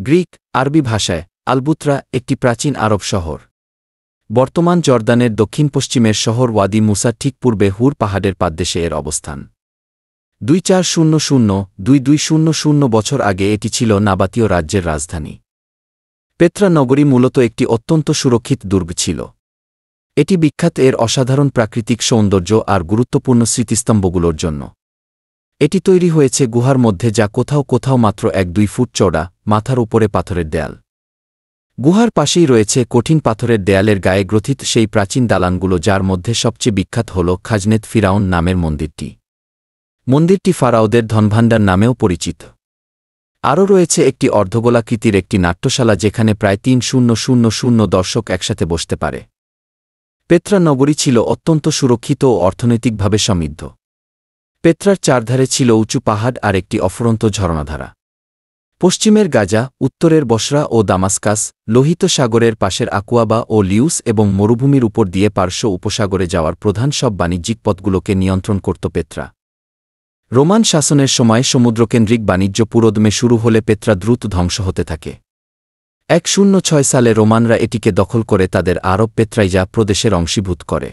Greek, আরবি ভাষায় আলবুত্রা একটি প্রাচীন আরব শহর। বর্তমান জর্দানের দক্ষিণ-পশ্চিমের শহর ওয়াদি মুসা ঠিক পূর্বে হুর পাহাড়ের পাদদেশে এর অবস্থান। 2400-2200 বছর আগে এটি ছিল নাবাতীয় রাজ্যের রাজধানী। পেত্রা নগরী মূলত একটি অত্যন্ত সুরক্ষিত দুর্গ ছিল। এটি বিখ্যাত এর অসাধারণ প্রাকৃতিক সৌন্দর্য আর গুরুত্বপূর্ণ স্মৃতিস্তম্ভগুলোর জন্য। এটি তৈরি হয়েছে গুহার মধ্যে যা কোথাও কোথাও মাত্র 1-2 ফুট চওড়া, মাথার উপরে পাথরের দেয়াল। গুহার পাশেই রয়েছে কঠিন পাথরের দেয়ালের গায়ে গ্রথিত সেই প্রাচীন দালানগুলো, যার মধ্যে সবচেয়ে বিখ্যাত হল খাজনেত ফিরাউন নামের মন্দিরটি। মন্দিরটি ফারাওদের ধনভাণ্ডার নামেও পরিচিত। আরও রয়েছে একটি অর্ধগোলাকৃতির একটি নাট্যশালা, যেখানে প্রায় 3000 দর্শক একসাথে বসতে পারে। পেত্রা নগরী ছিল অত্যন্ত সুরক্ষিত ও অর্থনৈতিকভাবে সমৃদ্ধ। পেত্রার চারধারে ছিল উঁচু পাহাড় আর একটি অফুরন্ত ঝরনাধারা। পশ্চিমের গাজা, উত্তরের বসরা ও দামাস্কাস, লোহিত সাগরের পাশের আকুয়াবা ও লিউস এবং মরুভূমির উপর দিয়ে পার্শ্ব উপসাগরে যাওয়ার প্রধান সব বাণিজ্যিক পথগুলোকে নিয়ন্ত্রণ করত পেত্রা। রোমান শাসনের সময় সমুদ্রকেন্দ্রিক বাণিজ্য পুরোদমে শুরু হলে পেত্রা দ্রুত ধ্বংস হতে থাকে। 106 সালে রোমানরা এটিকে দখল করে তাদের আরব পেত্রাইজা প্রদেশের অংশীভূত করে।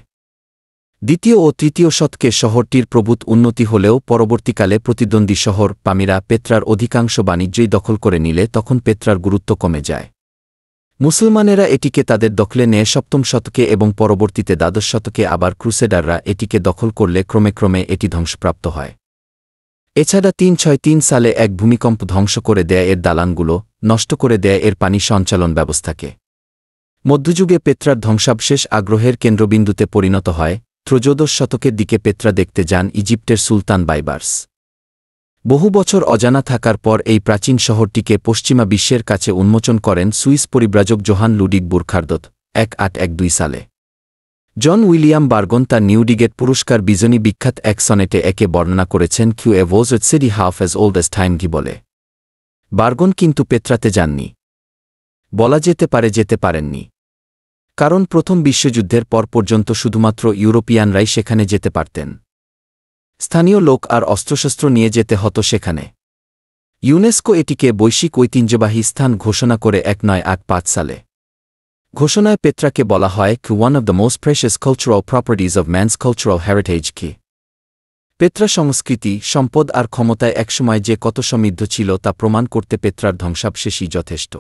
দ্বিতীয় ও তৃতীয় শতকে শহরটির প্রভূত উন্নতি হলেও পরবর্তীকালে প্রতিদ্বন্দ্বী শহর পামিরা পেত্রার অধিকাংশ বাণিজ্যই দখল করে নিলে তখন পেত্রার গুরুত্ব কমে যায়। মুসলমানেরা এটিকে তাদের দখলে নেয় 7ম শতকে এবং পরবর্তীতে দ্বাদশ শতকে আবার ক্রুসেডাররা এটিকে দখল করলে ক্রমে ক্রমে এটি ধ্বংসপ্রাপ্ত হয়। এছাড়া 363 সালে এক ভূমিকম্প ধ্বংস করে দেয় এর দালানগুলো, নষ্ট করে দেয় এর পানি সঞ্চালন ব্যবস্থাকে। মধ্যযুগে পেত্রার ধ্বংসাবশেষ আগ্রহের কেন্দ্রবিন্দুতে পরিণত হয়। ত্রয়োদশ শতকের দিকে পেত্রা দেখতে যান ইজিপ্টের সুলতান বাইবার্স। বহু বছর অজানা থাকার পর এই প্রাচীন শহরটিকে পশ্চিমা বিশ্বের কাছে উন্মোচন করেন সুইস পরিব্রাজক জোহান লুডিগ বুরখার্দত 1812 সালে। জন উইলিয়াম বার্গন তার নিউডিগেট পুরস্কার বিজয়ী বিখ্যাত এক সনেটে একে বর্ণনা করেছেন কিউ a was a city half as old as time কি বলে। বার্গন কিন্তু পেত্রাতে যাননি। বলা যেতে পারেননি। কারণ প্রথম বিশ্বযুদ্ধের পর পর্যন্ত শুধুমাত্র ইউরোপিয়ানরাই সেখানে যেতে পারতেন। স্থানীয় লোক আর অস্ত্রশস্ত্র নিয়ে যেতে হতো সেখানে। ইউনেস্কো এটিকে বৈশ্বিক ঐতিহ্যবাহী স্থান ঘোষণা করে 1985 সালে। ঘোষণায় পেত্রাকে বলা হয় one of the most precious cultural properties of man's cultural heritage কি। পেত্রা সংস্কৃতি, সম্পদ আর ক্ষমতায় একসময় যে কত সমৃদ্ধ ছিল তা প্রমাণ করতে পেত্রার ধ্বংসাবশেষই যথেষ্ট।